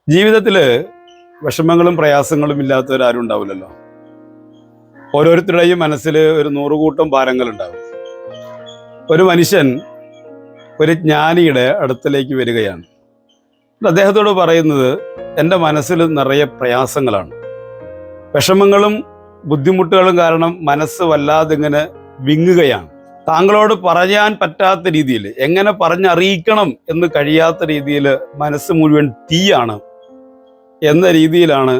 ജീവിതത്തിൽ വിഷമങ്ങളും പ്രയാസങ്ങളും ഇല്ലാത്തവരാരും ഉണ്ടാവില്ലല്ലോ. ഓരോരുത്തരുടെയും മനസ്സിൽ ഒരു നൂറുകൂട്ടം ഭാരങ്ങളുണ്ടാവും. ഒരു മനുഷ്യൻ ഒരു ജ്ഞാനിയുടെ അടുത്തിലേക്ക് വരികയാണ്. അദ്ദേഹത്തോട് പറയുന്നത്, എൻ്റെ മനസ്സിൽ നിറയെ പ്രയാസങ്ങളാണ്, വിഷമങ്ങളും ബുദ്ധിമുട്ടുകളും കാരണം മനസ്സ് വല്ലാതെ ഇങ്ങനെ വിങ്ങുകയാണ്. താങ്കളോട് പറയാൻ പറ്റാത്ത രീതിയിൽ, എങ്ങനെ പറഞ്ഞറിയിക്കണം എന്ന് കഴിയാത്ത രീതിയിൽ മനസ്സ് മുഴുവൻ തീയാണ് എന്ന രീതിയിലാണ്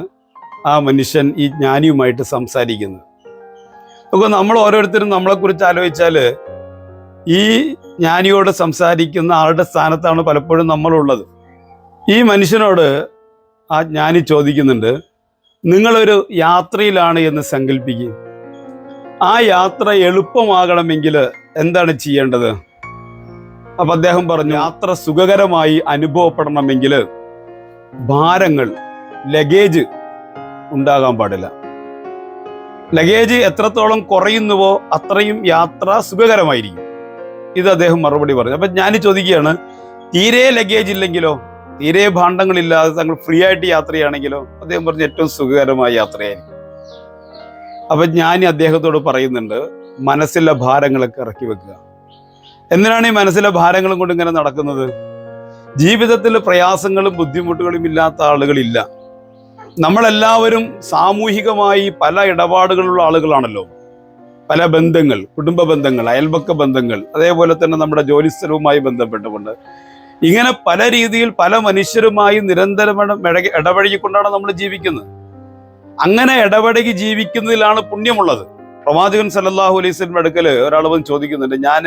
ആ മനുഷ്യൻ ഈ ജ്ഞാനിയുമായിട്ട് സംസാരിക്കുന്നത്. അപ്പോൾ നമ്മൾ ഓരോരുത്തരും നമ്മളെക്കുറിച്ച് ആലോചിച്ചാൽ ഈ ജ്ഞാനിയോട് സംസാരിക്കുന്ന ആളുടെ സ്ഥാനത്താണ് പലപ്പോഴും നമ്മളുള്ളത്. ഈ മനുഷ്യനോട് ആ ജ്ഞാനി ചോദിക്കുന്നുണ്ട്, നിങ്ങളൊരു യാത്രയിലാണ് എന്ന് സങ്കല്പിക്കുക. ആ യാത്ര എളുപ്പമാകണമെങ്കിൽ എന്താണ് ചെയ്യേണ്ടത്? അപ്പം അദ്ദേഹം പറഞ്ഞു, യാത്ര സുഖകരമായി അനുഭവപ്പെടണമെങ്കിൽ ഭാരങ്ങൾ, ലഗേജ് ഉണ്ടാകാൻ പാടില്ല. ലഗേജ് എത്രത്തോളം കുറയുന്നുവോ അത്രയും യാത്ര സുഖകരമായിരിക്കും. ഇത് അദ്ദേഹം മറുപടി പറഞ്ഞു. അപ്പം ഞാൻ ചോദിക്കുകയാണ്, തീരെ ലഗേജ് ഇല്ലെങ്കിലോ, തീരെ ഭാണ്ഡങ്ങളില്ലാതെ തങ്ങൾ ഫ്രീ ആയിട്ട് യാത്ര ചെയ്യുകയാണെങ്കിലോ? അദ്ദേഹം പറഞ്ഞു, ഏറ്റവും സുഖകരമായ യാത്രയായിരിക്കും. അപ്പം ഞാൻ അദ്ദേഹത്തോട് പറയുന്നുണ്ട്, മനസ്സിലെ ഭാരങ്ങളൊക്കെ ഇറക്കി വെക്കുക. എന്തിനാണ് ഈ മനസ്സിലെ ഭാരങ്ങളും കൊണ്ട് ഇങ്ങനെ നടക്കുന്നത്? ജീവിതത്തിൽ പ്രയാസങ്ങളും ബുദ്ധിമുട്ടുകളും ഇല്ലാത്ത ആളുകളില്ല. നമ്മളെല്ലാവരും സാമൂഹികമായി പല ഇടപാടുകളുള്ള ആളുകളാണല്ലോ. പല ബന്ധങ്ങൾ, കുടുംബ ബന്ധങ്ങൾ, അയൽപക്ക ബന്ധങ്ങൾ, അതേപോലെ തന്നെ നമ്മുടെ ജോലിസ്ഥലവുമായി ബന്ധപ്പെട്ടുകൊണ്ട് ഇങ്ങനെ പല രീതിയിൽ പല മനുഷ്യരുമായി നിരന്തരം ഇടപഴകിക്കൊണ്ടാണ് നമ്മൾ ജീവിക്കുന്നത്. അങ്ങനെ ഇടപഴകി ജീവിക്കുന്നതിലാണ് പുണ്യമുള്ളത്. പ്രവാചകൻ സല്ലല്ലാഹു അലൈഹി വസല്ലം അടുക്കൽ ഒരാൾ വന്ന് ചോദിക്കുന്നുണ്ട്, ഞാൻ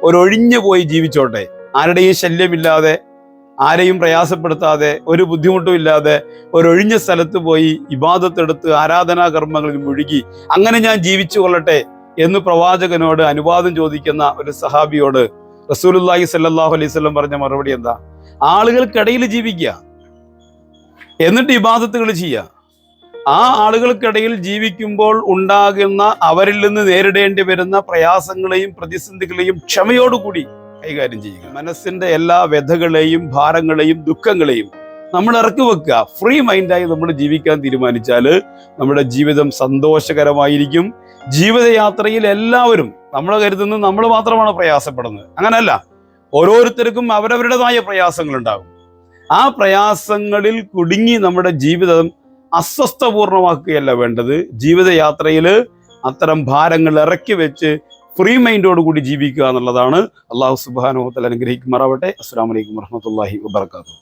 ഒരൊഴിഞ്ഞു പോയി ജീവിച്ചോട്ടെ, ആരുടെയും ശല്യമില്ലാതെ, ആരെയും പ്രയാസപ്പെടുത്താതെ, ഒരു ബുദ്ധിമുട്ടും ഇല്ലാതെ ഒരൊഴിഞ്ഞ സ്ഥലത്ത് പോയി ഇബാദത്തെടുത്ത് ആരാധനാ കർമ്മങ്ങളിൽ മുഴുകി അങ്ങനെ ഞാൻ ജീവിച്ചു കൊള്ളട്ടെ എന്ന് പ്രവാചകനോട് അനുവാദം ചോദിക്കുന്ന ഒരു സഹാബിയോട് റസൂലുള്ളാഹി സ്വല്ലല്ലാഹു അലൈഹി വസല്ലം പറഞ്ഞ മറുപടി എന്താ? ആളുകൾക്കിടയിൽ ജീവിക്കുക, എന്നിട്ട് ഇബാദത്തുകൾ ചെയ്യുക. ആ ആളുകൾക്കിടയിൽ ജീവിക്കുമ്പോൾ ഉണ്ടാകുന്ന അവരിൽ നിന്ന് നേരിടേണ്ടി വരുന്ന പ്രയാസങ്ങളെയും പ്രതിസന്ധികളെയും ക്ഷമയോടുകൂടി കൈകാര്യം ചെയ്യുക. മനസ്സിന്റെ എല്ലാ വ്യഥകളെയും ഭാരങ്ങളെയും ദുഃഖങ്ങളെയും നമ്മൾ ഇറക്കി വെക്കുക. ഫ്രീ മൈൻഡായി നമ്മൾ ജീവിക്കാൻ തീരുമാനിച്ചാൽ നമ്മുടെ ജീവിതം സന്തോഷകരമായിരിക്കും. ജീവിതയാത്രയിൽ എല്ലാവരും, നമ്മൾ കരുതുന്നത് നമ്മൾ മാത്രമാണ് പ്രയാസപ്പെടുന്നത്. അങ്ങനെയല്ല, ഓരോരുത്തർക്കും അവരവരുടേതായ പ്രയാസങ്ങൾ ഉണ്ടാകും. ആ പ്രയാസങ്ങളിൽ കുടുങ്ങി നമ്മുടെ ജീവിതം അസ്വസ്ഥപൂർണമാക്കുകയല്ല വേണ്ടത്. ജീവിതയാത്രയിൽ അത്തരം ഭാരങ്ങൾ ഇറക്കി വെച്ച് ഫ്രീ മൈൻഡോടുകൂടി ജീവിക്കുക എന്നുള്ളതാണ്. അള്ളാഹു സുബ്ഹാനഹു വ തആല അനുഗ്രഹിക്കുമാറാവട്ടെ. അസ്സലാമു അലൈക്കും വറഹ്മത്തുള്ളാഹി വബറകാതുഹു.